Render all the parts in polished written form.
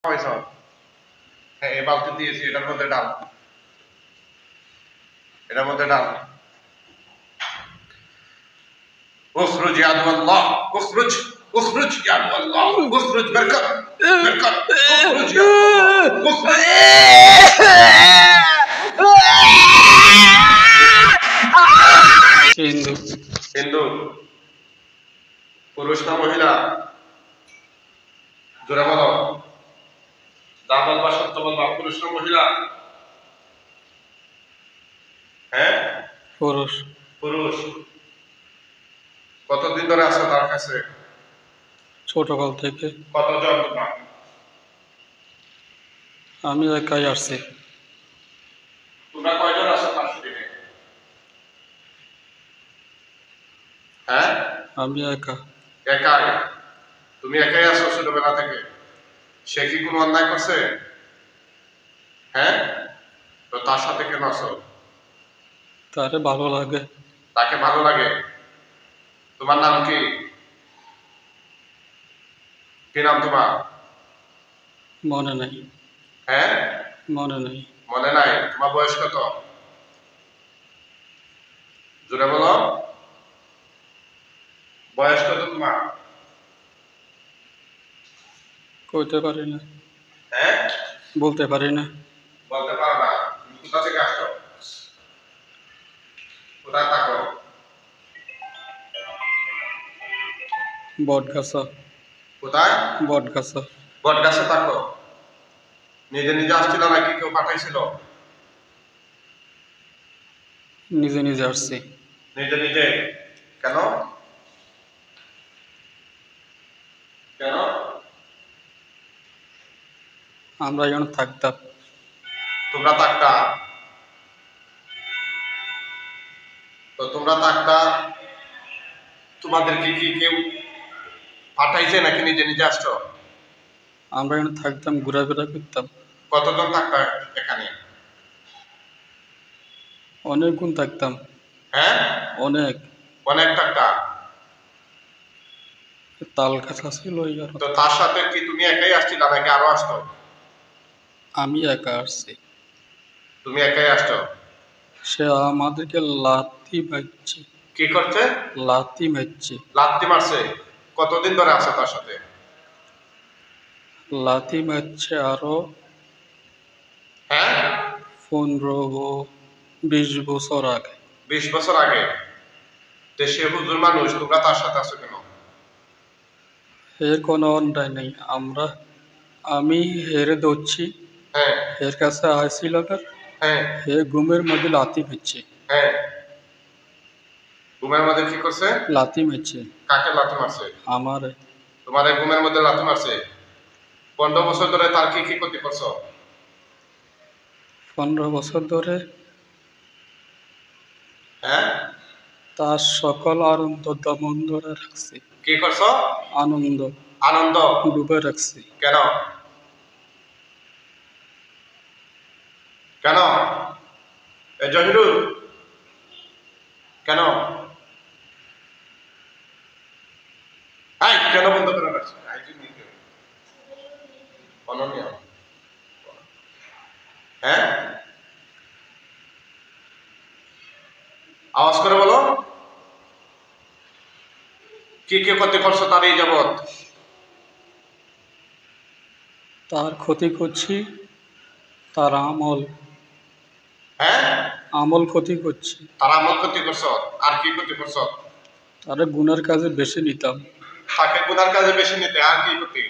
হ্যাঁ, এই বালতি দিয়েছি, এটার মধ্যে ডাল, এটার মধ্যে ডাল। اخرج يا عدو الله، اخرج، اخرج يا عدو الله، اخرج، بركب بركب، اخرج يا عدو الله، اخرج। হিন্দু হিন্দু পুরুষ না মহিলা? জোরে বলো, যা বলবা সত্য বলবা। পুরুষ না মহিলা? হ্যাঁ, পুরুষ। পুরুষ। কতদিন ধরে আছো তার কাছে? ছোটকাল থেকে। কতজন তোমার? আমি একাই আসছি। তোমরা কয়জন আছো তার শরীরে? হ্যাঁ, আমি একা। একাই? তুমি একাই আছো ছোটবেলা থেকে? সে কি কোনো অন্যায় করছে? হ্যাঁ, তো তার সাথে কেন আছো? তারে ভালো লাগে। তাকে ভালো লাগে? তোমার নাম কি? কি নাম তোমার? মনে নেই। হ্যাঁ, মনে নেই। মনে নাই? তোমার বয়স কত? জোরে বলো, বয়স কত তোমার? কইতে পারি না। হ্যাঁ, বলতে পারি না। বলতে পারো না? তুমি কোথা থেকে আসছো? কোথায় থাকো? বটগাছা। কোথায়? বটগাছা। বট গাছে থাকো? নিজে নিজে আসছিল নাকি কেউ পাঠাইছিল? নিজে নিজে আসছি। নিজে নিজে? কেন? কেন? আমরা এখানে থাকতাম। তোমরা থাকতা? তো তোমরা থাকতা, তোমাদেরকে কি কেউ পাঠাইছে নাকি নিজে নিজে আসছো? আমরা এখানে থাকতাম, ঘোরাফেরা করতাম। কতজন থাকতা এখানে? অনেক গুণ থাকতাম। হ্যাঁ, অনেক। অনেক থাকতা। তাল গাছ ছিল এখানে। তো তার সাথে কি তুমি একাই আসছিলা নাকি আরো আসতো? আমি একা আসছি। তুমি একাই আসছো? সে আমাদেরকে লাথি মারছে। কি করছে? লাথি মারছে। লাত্তি মারছে? কতদিন ধরে আছো তার সাথে? লাথি মারছে আরো হ্যাঁ, 15-20 বছর আগে। 20 বছর আগে? তো সে হুজুর মানুষ, তোমরা তার সাথে আছো কেন? এর কোনো অন্যায় নেই। আমি হেরে ধরছি। হ্যাঁ, এর কাছে আসছিল না। হ্যাঁ, হে ঘুমের মধ্যে লাথি মারছে। হ্যাঁ। ঘুমের মধ্যে কি করছে? লাথি মারছে। কাকে লাথি মারছে? আমার তোমার এই ঘুমের মধ্যে লাথি মারছে? 15 বছর ধরে তার কি কি ক্ষতি করছো? 15 বছর ধরে হ্যাঁ, তার সকল আনন্দ দমন ধরে রাখছি। কি করছো? আনন্দ আনন্দ? ডুবে রাখছি। কেন? কেন? এ জহিরুল, কেন? এই, কেন বন্ধ করে রাখছো? অনন্যা, হ্যাঁ, আওয়াজ করে বলো, কি কি ক্ষতি করছো তার এই যাবৎ? তার ক্ষতি করছি। তার হ্যাঁ, আমল ক্ষতি করছি। তার আমল ক্ষতি করছো? আর কি ক্ষতি করছো? তারে গুনার কাজে বেশি নিতাম। তাকে গুনার কাজে বেশি নিতে আর কি ক্ষতি?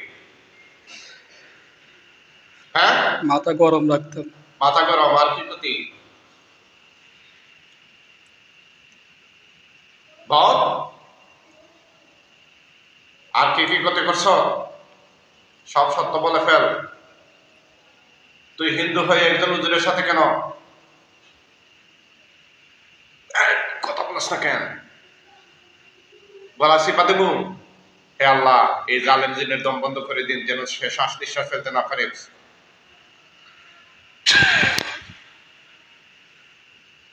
হ্যাঁ, মাথা গরম রাখতাম। মাথা গরম, আর কি ক্ষতি? বল, আর কি কি ক্ষতি করছো? সব সত্য বলে ফেল। তুই হিন্দু হয়ে একজন হুজুরের সাথে কেন? এই, কথা বলিস না কেন? গলা চিপা দেবো? হে আল্লাহ, এই জালেম জিনের দম বন্ধ করে দিন, যেন সে শ্বাস নিঃশ্বাস ফেলতে না পারে।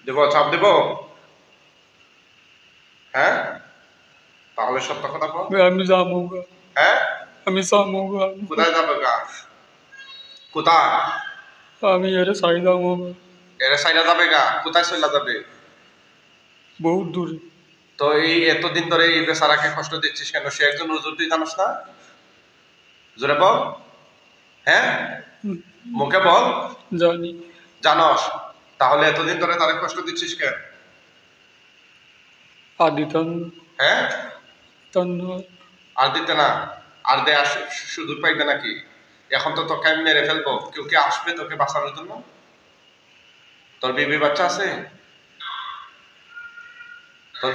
দেব, চাপ দেব? হ্যাঁ, তাহলে সত্য কথা বল। আমি যাবো গা। হ্যাঁ, আমি যাবো গা। কোথায় যাবে গা? কোথায়? আমি এর চাইলাম বাবা, এরা সাইডা যাবে গা, কোথায় চলে যাবে? বহুত দূরে। তো এই এতদিন ধরে এই বেচারাকে কষ্ট দিচ্ছিস কেন? সে একজন হুজুর, তুই জানিস না? জোরে বল। হ্যাঁ, হুম, মুখে বল। জানি। জানস? তাহলে এতদিন ধরে তারা কষ্ট দিচ্ছিস কেন? আর দিতাম হ্যাঁ, না। আর দিতে না? আর দেয়া সুযোগ পাইবে নাকি? এখন তো তোকে আমি মেরে ফেলবো, কেউ কি আসবে তোকে বাঁচানোর জন্য? তোর বিবি বাচ্চা আছে? তোর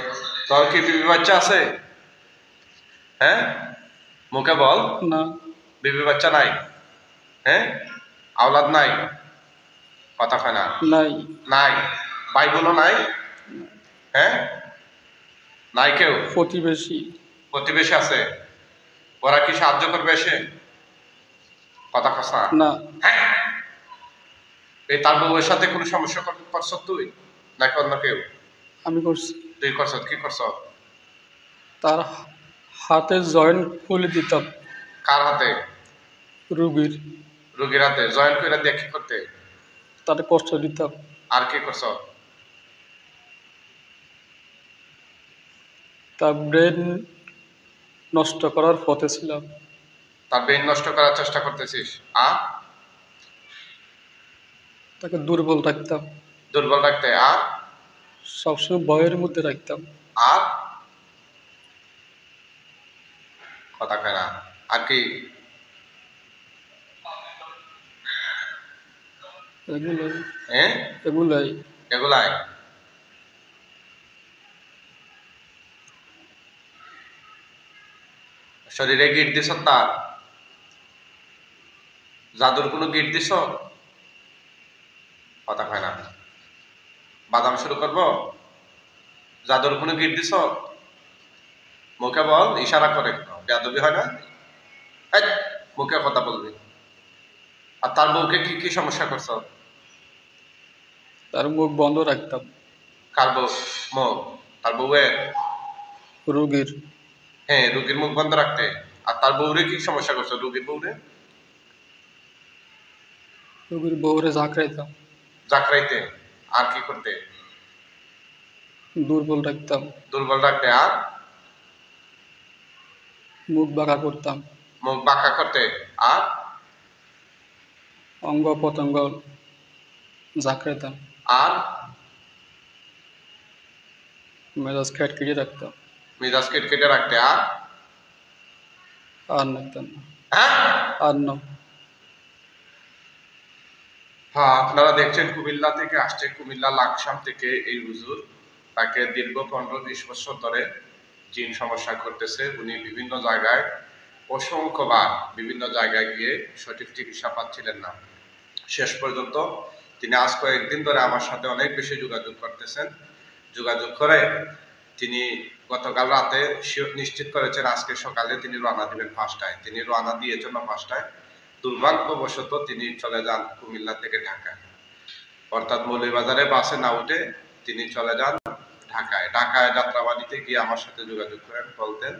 তোর কি বিবি বাচ্চা আছে? হ্যাঁ, মুখে বল। না, বিবি বাচ্চা নাই? হ্যাঁ, আওলাদ নাই? কথা হয় না। নাই। নাই? ভাই বোনও নাই? হ্যাঁ, নাই কেউ? প্রতিবেশী? প্রতিবেশী আছে? ওরা কি সাহায্য করবে এসে? কথা কসা? না, হ্যাঁ, এই তার বউয়ের সাথে কোনো সমস্যা করছ তুই নাকি অন্য কেউ? আমি করছি। তুই করছ? কি করছ? তার হাতে জয়েন্ট খুলে দিতাম। কার হাতে? রুগীর। রোগীর হাতে জয়েন করে দিয়ে কি করতে? তার কষ্ট দিতাম। আর কি করছ? তার ব্রেন নষ্ট করার পথে ছিলাম। তার ব্রেন নষ্ট করার চেষ্টা করতেছিস? তাকে দুর্বল রাখতাম। দুর্বল রাখতে? আর সবসময় ভয়ের মধ্যে রাখতাম। আর কথা কয় না। আর কি? এগুলাই। হ্যাঁ, এগুলাই। এগুলাই। শরীরে গিট দিছ? তার জাদুর কোনো গিট দিছ? কথা কয় না। বাদাম শুরু করব? জাদুর কোনো গিট দিছ? মুখে বল, ইশারা করে। বেয়াদবি হয় না? এই, মুখে কথা বলবি। আর তার বউকে কি কি সমস্যা করছ? তার মুখ বন্ধ রাখতাম। কার বউ? মুখ? তার বউয়ের? রুগীর। হ্যাঁ, রুগীর মুখ বন্ধ রাখতে। আর তার বউরে কি সমস্যা করছো? রুগীর বউরে? রুগীর বউরে ঝাঁকড়াইতাম। জাকরাইতে? আর কি করতে? দুর্বল রাখতাম। দুর্বল রাখতে। আর মুখ বাঁকা করতাম। মুখ বাঁকা করতে। আর অঙ্গ প্রত্যঙ্গ ঝাঁকড়াইতাম। আর মেজাজ খিটখিটে রাখতাম। মেজাজ কেটে রাখতে। আর আর রাখতাম না। হ্যাঁ, আর না। হ্যাঁ, আপনারা দেখছেন কুমিল্লা থেকে আসছে, কুমিল্লা লাকসাম থেকে এই হুজুর। তাকে দীর্ঘ 15-20 বছর ধরে জিন সমস্যা করতেছে। উনি বিভিন্ন জায়গায় অসংখ্যবার বিভিন্ন জায়গায় গিয়ে সঠিক চিকিৎসা পাচ্ছিলেন না। শেষ পর্যন্ত তিনি আজ কয়েকদিন ধরে আমার সাথে অনেক বেশি যোগাযোগ করতেছেন। যোগাযোগ করে তিনি গতকাল রাতে নিশ্চিত করেছেন আজকে সকালে তিনি রওনা দিবেন 5টায়। তিনি রওনা দিয়েছেন 5টায়। দুর্ভাগ্যবশত তিনি চলে যান কুমিল্লা থেকে ঢাকায়, অর্থাৎ মৌলভীবাজারে বাসে না উঠে তিনি চলে যান ঢাকায়। ঢাকায় যাত্রাবাড়িতে গিয়ে আমার সাথে যোগাযোগ করেন, বলতেন।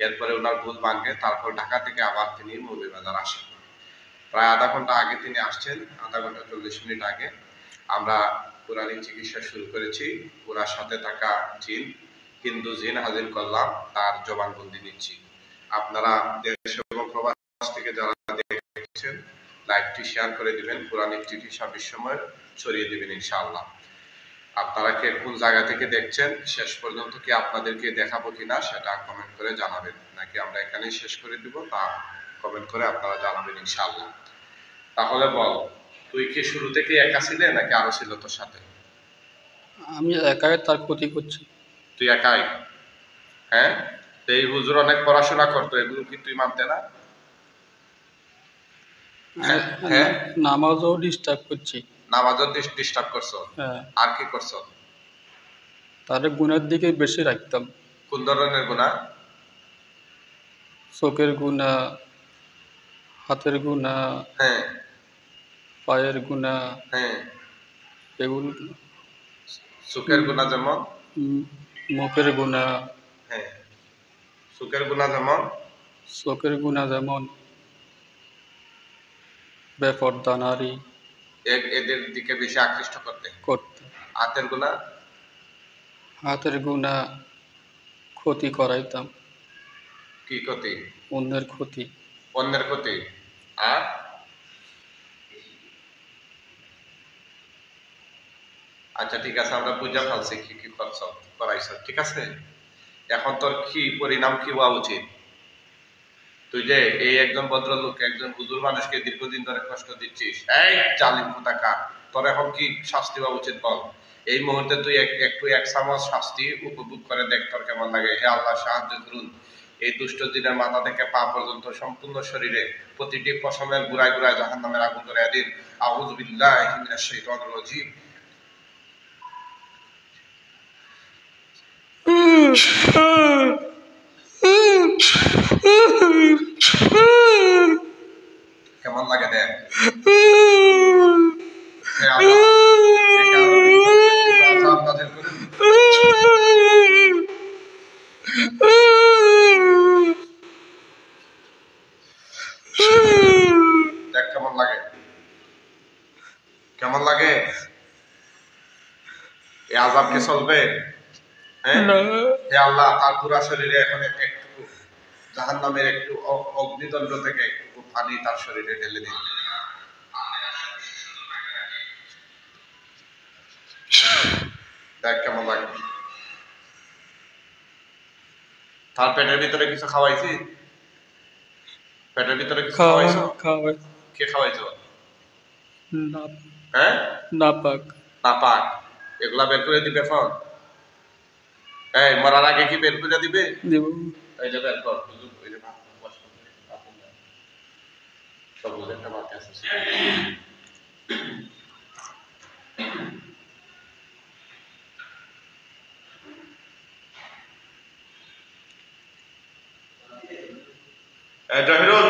এরপরে ওনার ভুল ভাঙে, তারপর ঢাকা থেকে আবার তিনি মৌলভীবাজার আসেন। প্রায় আধা ঘন্টা আগে তিনি আসছেন, আধা ঘন্টা 40 মিনিট আগে আমরা কোরআনিক চিকিৎসা শুরু করেছি। ওনার সাথে থাকা জিন, হিন্দু জিন হাজির করলাম, তার জবানবন্দি নিচ্ছি। আপনারা দেশ এবং প্রবাস থেকে যারা দেখছেন লাইভটি শেয়ার করে দিবেন, কোরআনিক চিকিৎসা বিশ্বময় ছড়িয়ে দিবেন ইনশাআল্লাহ। আপনারা কে কোন জায়গা থেকে দেখছেন, শেষ পর্যন্ত কি আপনাদেরকে দেখাবো কিনা সেটা কমেন্ট করে জানাবেন, নাকি আমরা এখানেই শেষ করে দিব তা কমেন্ট করে আপনারা জানাবেন ইনশাআল্লাহ। তাহলে বল, তুই কি শুরু থেকে একা ছিলে নাকি আরো ছিল তোর সাথে? আমি একাই তার ক্ষতি করছি। তুই একাই? হ্যাঁ, এই হুজুর অনেক পড়াশোনা করতো, এগুলো কি তুই মানতে না? হ্যাঁ, নামাজও ডিস্টার্ব করছি। নামাজও ডিস্টার্ব করছো? হ্যাঁ। আর কি করছো? তার গুণের দিকে বেশি রাখতাম। কোন ধরনের গুনাহ? চোখের গুণা, হাতের গুণা, হ্যাঁ পায়ের গুণা, হ্যাঁ। এগুলো। সুখের গুনাহ যেমন? মুখের গুণা। হ্যাঁ, সুখের গুনাহ যেমন? চোখের গুণা যেমন বেপর্দা নারী এদের দিকে বেশি আকৃষ্ট করতে। করতে, হাতের গুণা হাতের গুণা ক্ষতি করাইতাম, কি ক্ষতি? অন্যের ক্ষতি। অন্যের ক্ষতি। আর আচ্ছা ঠিক আছে, আমরা বুঝা ফেলছি কি কি করছ করাইছ, ঠিক আছে। এখন তোর কি পরিণাম কি হওয়া উচিত? তুই যে এই একজন ভদ্রলোক, একজন হুজুর মানুষকে দীর্ঘদিন ধরে কষ্ট দিচ্ছিস, এই জালিম কোথাকার, তোর এখন কি শাস্তি হওয়া উচিত বল? এই মুহূর্তে তুই একটু এক চামচ শাস্তি উপভোগ করে দেখ, তোর কেমন লাগে। হে আল্লাহ সাহায্য করুন। এই দুষ্ট দিনের মাথা থেকে পা পর্যন্ত সম্পূর্ণ শরীরে প্রতিটি পশমের গুড়ায় গুড়ায় জাহান্নামের আগুন ধরে দিন। আউযু বিল্লাহি মিনাশ শাইতানির রাজীম। কেমন লাগে দেখ। হে আল্লাহ, একে আরো আযাব নাযিল করুন। দেখ কেমন লাগে, কেমন লাগে। এই আযাব কে চলবে? হ্যাঁ, হে আল্লাহ, তার পুরা শরীরে এখন একটু জাহান্নামের একটু অগ্নিদণ্ড থেকে একটু পানি তার শরীরে ঢেলে দিন। দেখ কেমন লাগে। তার পেটের ভিতরে কিছু খাওয়াইছি? পেটের ভিতরে কিছু খাওয়াইছো? খাওয়াই কে খাওয়াইছো? না, হ্যাঁ, নাপাক। নাপাক। এগুলা বের করে দিবে এখন? এই মরার আগে কি বের করে দিবে? দিব। এই যে বের কর, ওই যে ভাত বস করে, সব একটা ভাত আছে। এই জহিরুল,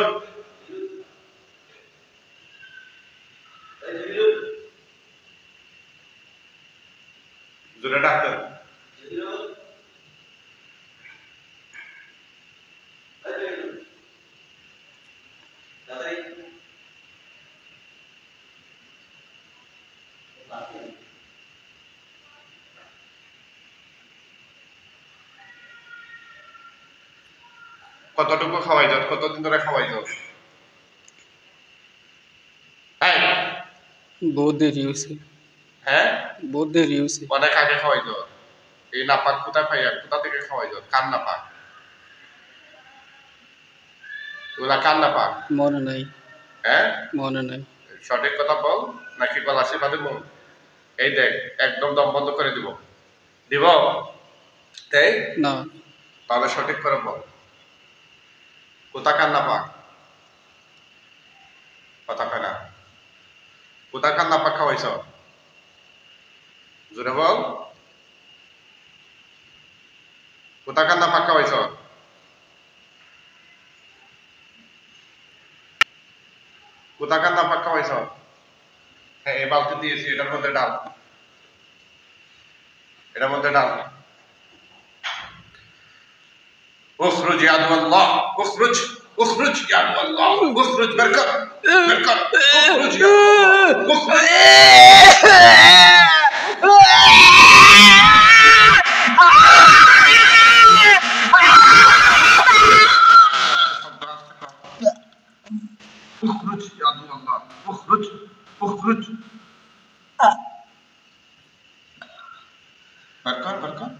জোরে ডাক্তার। কতটুকু খাওয়াই যাও? কতদিন ধরে খাওয়াই যাও? হ্যাঁ, বহুত দেরি হয়েছে, হ্যাঁ, বহুত দেরি হয়েছে। অনেক আগে খাওয়াই যাও। এই নাপাক কোথায় পাই? কোথা থেকে খাওয়াই যাও? কার নাপাক? ওগুলা কার নাপাক? মনে নাই, হ্যাঁ, মনে নাই। সঠিক কথা বল, নাকি গলা চেপা দেবো? এই দেখ, একদম দম বন্ধ করে দিব। দিব? এই না, তাহলে সঠিক করে বল, কোথাকার নাপাক? কথা কয় না। কোথাকার নাপাক খাওয়াইছ? জোরে বল, কোথাকার নাপাক খাওয়াইছ? কোথাকার নাপাক খাওয়াইছ? হ্যাঁ, এই বালতি দিয়েছি, এটার মধ্যে ডাল, এটার মধ্যে ডাল। اخرج يا عدو الله، اخرج، اخرج يا عدو الله، اخرج، بركب بركب، اخرج يا عدو الله، اخرج. اخرج يا عدو الله، اخرج، اخرج. بركب بركب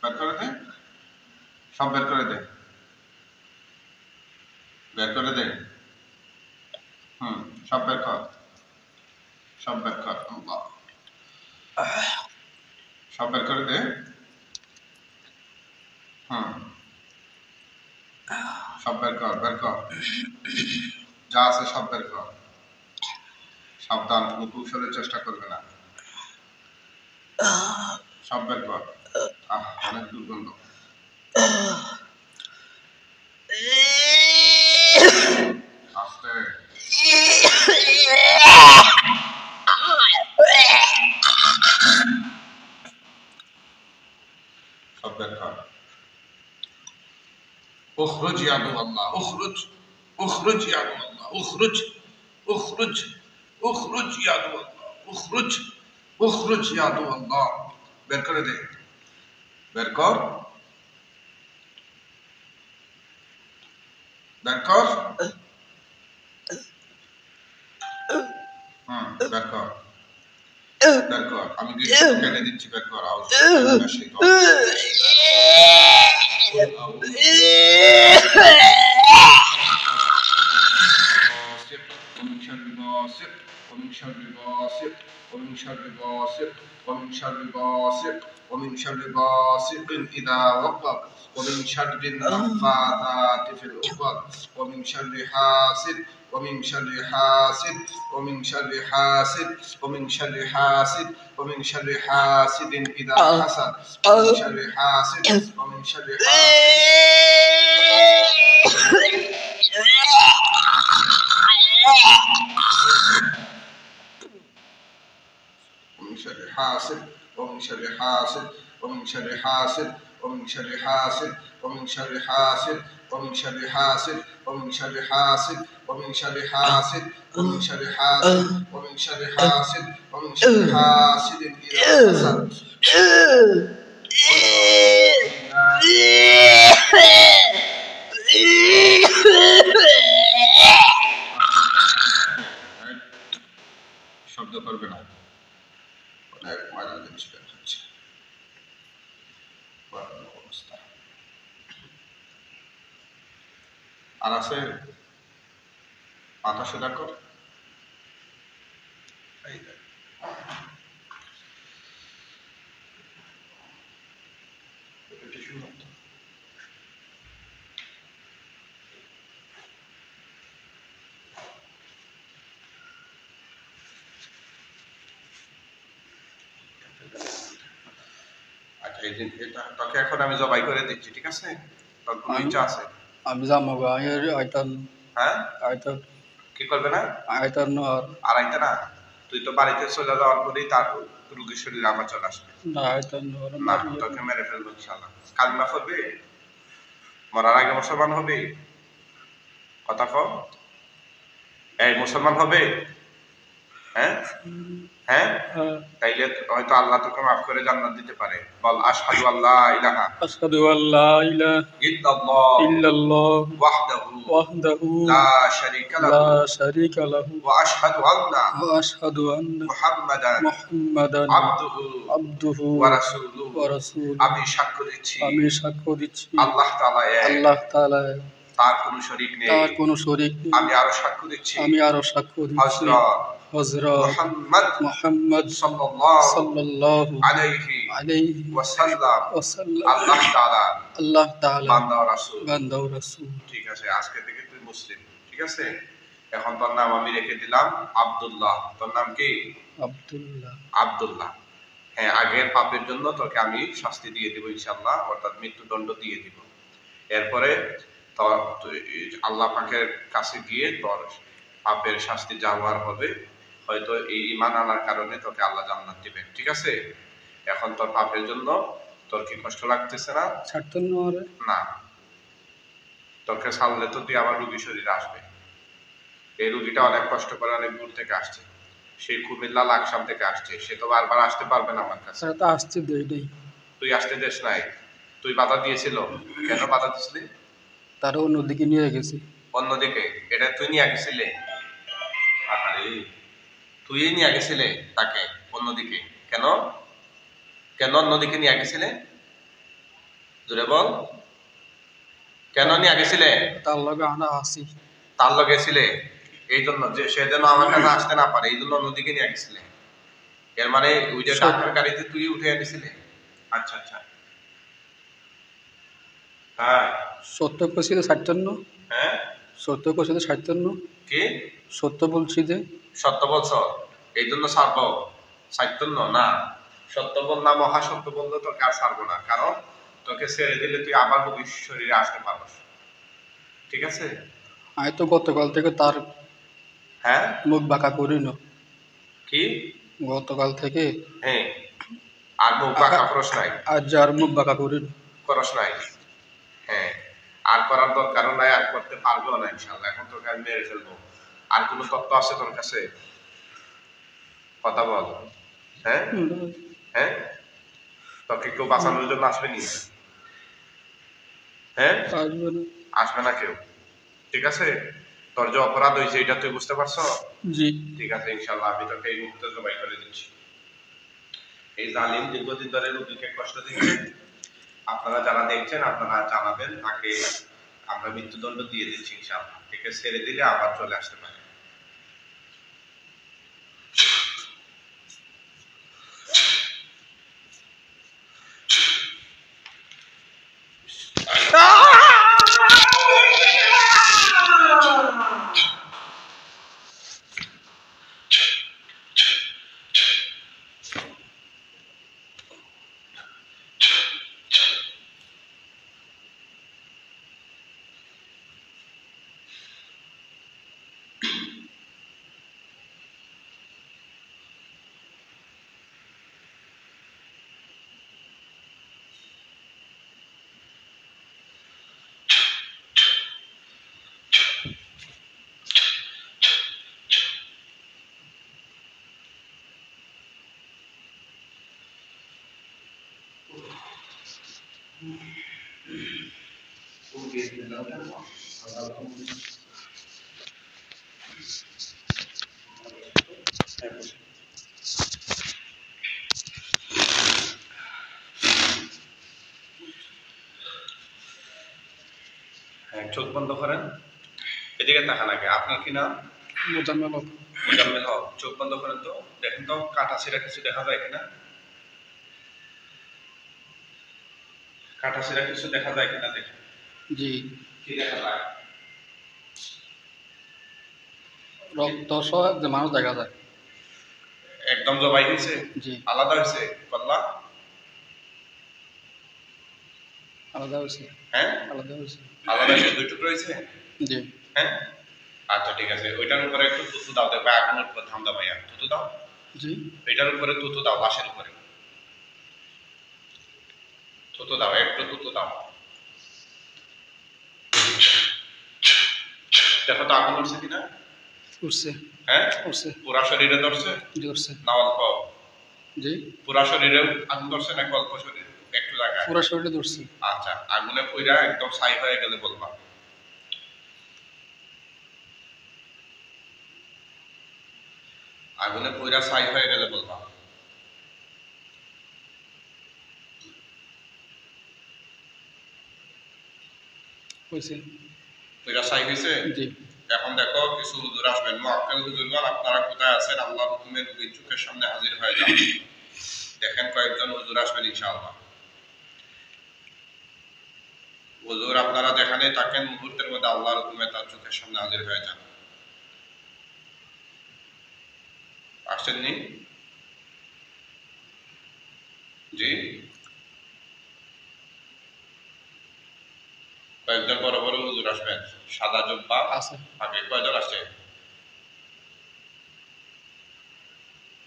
بركب দে, সব বের করে দে, বের করে দে। সব বের কর, সব বের কর। আল্লাহ, সব বের করে দে। সব বের কর, বের কর, যা আছে সব বের কর। সাবধান, কোনো কৌশলের চেষ্টা করবে না। সব বের কর। অনেক দুর্গন্ধ। আস্তে, সব বের কর। اخرج يا عدو الله، اخرج، اخرج يا عدو الله، اخرج، উখরুজ উখরুজ ইয়া আদু আল্লাহ উখরুজ উখরুজ ইয়া আদু আল্লাহ বের করে দে বের কর বের কর বের কর বের কর আমি কেটে দিচ্ছি বের কর আউযু ومن شر غاسق ومن شر غاسق ومن شر غاسق ومن شر غاسق ومن شر غاسق إذا وقب ومن شر النفاثات في العقد ومن شر حاسد ومن شر حاسد ومن شر حاسد ومن شر حاسد ومن شر حاسد إذا حسد ومن شر حاسد ومن شر ومن شر حاسد ومن شر حاسد ومن شر حاسد ومن شر حاسد ومن شر حاسد ومن شر حاسد ومن شر حاسد ومن شر حاسد ومن شر حاسد ومن شر حاسد ومن شر حاسد إذا حسد শব্দ করবে না অনেক মজা জিনিস বের হচ্ছে অবস্থা আর আছে মাথা সোজা কর এই দেখ তোকে এখন আমি জবাই করে দিচ্ছি ঠিক আছে তোর কোনো ইচ্ছা আছে আমি যাবো আইতান হ্যাঁ আইতান কি করবে না আইতান আর আইতে না তুই তো বাড়িতে চলে যাওয়ার পরেই তার রোগীর শরীরে আবার চলে আসবে না আইতান না তোকে মেরে ফেলবো ইনশাআল্লাহ কালিমা পড়বে মরার আগে মুসলমান হবে কথা কও এই মুসলমান হবে হ্যাঁ হ্যাঁ তাইলে হয়তো আল্লাহ তোকে মাফ করে জান্নাত দিতে পারে বল আশহাদু আল্লা ইলাহা আশহাদু আল্লা ইলাহা ইল্লাল্লাহ ওয়াহদাহু লা শারীকা লাহু ওয়া আশহাদু আন্না মুহাম্মাদান আবদুহু ওয়া রাসূলুহু আমি সাক্ষ্য দিচ্ছি আল্লাহ তাআলা তার কোনো শরীক নেই আমি আরো সাক্ষ্য দিচ্ছি হযরত মুহাম্মদ সাল্লাল্লাহু আলাইহি ওয়াসাল্লাম আল্লাহ তাআলা বান্দা ও রাসূল ঠিক আছে আজকে থেকে তুই মুসলিম ঠিক আছে এখন তোর নাম আমি রেখে দিলাম আব্দুল্লাহ তোর নাম কি আব্দুল্লাহ হ্যাঁ আগের পাপের জন্য তোকে আমি শাস্তি দিয়ে দেব ইনশাআল্লাহ অর্থাৎ মৃত্যুদণ্ড দিয়ে দিব এরপরে তোর আল্লাহ পাকের কাছে গিয়ে তোর পাপের শাস্তি যাওয়ার হবে হয়তো এই ঈমান আনার কারণে তোকে আল্লাহ জান্নাত দিবেন ঠিক আছে এখন তোর পাপের জন্য তোর কি কষ্ট লাগতেছে না ছাড়তে না তোকে ছাড়লে তো তুই আবার রোগী শরীরে আসবে এই রোগীটা অনেক কষ্ট করে অনেক দূর থেকে আসছে সেই কুমিল্লা লাকসাম থেকে আসছে সে তো বারবার আসতে পারবে না আমার কাছে তো আসতে দেই নাই তুই আসতে দেশ নাই তুই বাধা দিয়েছিল কেন বাধা দিছিলি তার অন্যদিকে নিয়ে গেছি অন্যদিকে এটা তুই নিয়ে গেছিলে আরে তুই নিয়ে গেছিলে তাকে অন্যদিকে কেন কেন অন্যদিকে নিয়ে গেছিলে জোরে বল কেন নিয়ে গেছিলে তার লগে আমরা আসি তার লগে ছিলে এই জন্য যে সে যেন আমার কাছে আসতে না পারে এই জন্য অন্যদিকে নিয়ে গেছিলে এর মানে ওই যে ডাক্তার গাড়িতে তুই উঠে এনেছিলে আচ্ছা আচ্ছা হ্যাঁ সত্য কইছি যে 57 হ্যাঁ সত্য কইছি যে 57 কি সত্য বলছি যে সত্য বলছো এই জন্য ছাড়বো 57 না সত্য বল না মহাসত্য বললে তোকে আর ছাড়বো না কারণ তোকে ছেড়ে দিলে তুই আবার ভবিষ্যৎ শরীরে আসতে পারবি ঠিক আছে আমি তো গতকাল থেকে তার হ্যাঁ মুখ বাঁকা করি না কি গতকাল থেকে হ্যাঁ আর মুখ বাঁকা করস নাই আজ যার মুখ বাঁকা করি না করস নাই হ্যাঁ আর করার দরকার নাই আর করতে পারবো না ইনশাআল্লাহ এখন তোকে আমি মেরে ফেলবো আর কোনো তথ্য আছে তোর কাছে? কথা বল। হ্যাঁ হ্যাঁ, তোকে কেউ বাঁচানোর জন্য আসবে নি? হ্যাঁ, আসবে না। আসবে না কেউ। ঠিক আছে, তোর যে অপরাধ হয়েছে এটা তুই বুঝতে পারছো? জি। ঠিক আছে, ইনশাল্লাহ আমি তোকে এই মুহূর্তে জবাই করে দিচ্ছি। এই জালিম দীর্ঘদিন ধরে রোগীকে কষ্ট দিচ্ছে। আপনারা যারা দেখছেন আপনারা জানাবেন, তাকে আমরা মৃত্যুদণ্ড দিয়ে দিচ্ছি ইনশাআল্লাহ। একে ছেড়ে দিলে আবার চলে আসতে পারে। হ্যাঁ, চোখ বন্ধ করেন, এদিকে তাকান আগে। আপনার কি নাম? মোজাম্মেল হক। মোজাম্মেল হক। চোখ বন্ধ করেন তো, দেখেন তো কাটা ছিঁড়া কিছু দেখা যায় কিনা। কাটা ছিঁড়া কিছু দেখা যায় কিনা দেখেন। জি। কি দেখা যায়? রক্ত সহ যে মানুষ দেখা যায়। একদম জবাই হয়েছে? জি। আলাদা হয়েছে কল্লা? আলাদা হয়েছে। হ্যাঁ, আলাদা হয়েছে। আলাদা হয়েছে, দুই টুকরো হয়েছে? জি। হ্যাঁ, আচ্ছা ঠিক আছে। ওইটার উপরে একটু তুতু দাও, দেখবে আগুনের উপর ধান্দা ভাইয়া। তুতু দাও। জি। এটার উপরে তুতু দাও, লাশের উপরে তুতু দাও, একটু তুতু দাও। দেখো তো আগুন উঠছে কিনা। উঠছে। হ্যাঁ, উঠছে। পুরা শরীরে ধরছে জি উঠছে। না অল্প? জি। পুরা শরীরে আগুন ধরছে নাকি অল্প শরীরে একটু জায়গায়? পুরো শরীরে ধরছে। আচ্ছা, আগুনে পুরা একদম ছাই হয়ে গেলে বলবা। আগুনে পুরা ছাই হয়ে গেলে বলবা। হয়েছে। পুরা ছাই হয়েছে? জি। এখন দেখো কিছু হুজুর আসবেন, মুআক্কেল হুজুরগণ, আপনারা কোথায় আছেন? আল্লাহর হুকুমে নবীর চোখের সামনে হাজির হয়ে যান। দেখেন কয়েকজন হুজুর আসবেন ইনশাআল্লাহ। হুজুর আপনারা যেখানে থাকেন মুহূর্তের মধ্যে আল্লাহর হুকুমে তার চোখের সামনে হাজির হয়ে যান। আসছেননি? জি, কয়েকজন বড় বড় হুজুর আসবেন, সাদা জুব্বা আছে। আগে কয়জন আসছে?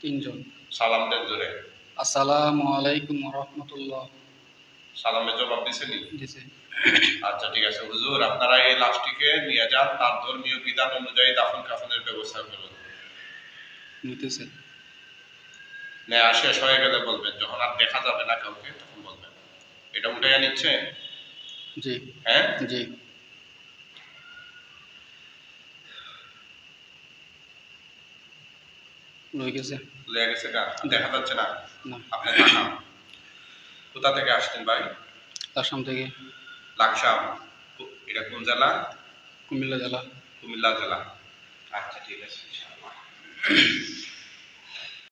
3 জন। সালাম দেন জোরে। আসসালামু আলাইকুম ওয়া রাহমাতুল্লাহ। সালামের জবাব দিছেনি? দিছে। আচ্ছা ঠিক আছে। হুজুর আপনারা এই লাশটিকে নিয়ে যান, তার ধর্মীয় বিধান অনুযায়ী দাফন কাফনের ব্যবস্থা করুন। নিতেছে। নেয়া শেষ হয়ে গেলে বলবেন, যখন আর দেখা যাবে না কাউকে তখন বলবেন। এটা উঠাইয়া নিচ্ছে? জি। হ্যাঁ, জি। লয়ে গেছে। লয়ে গেছে গা, দেখা যাচ্ছে না? না। আপনি তাকান। কোথা থেকে আসছেন ভাই? আসাম থেকে। লাকসাম। এটা কোন জেলা? কুমিল্লা জেলা। কুমিল্লা জেলা। আচ্ছা ঠিক আছে ইনশাআল্লাহ।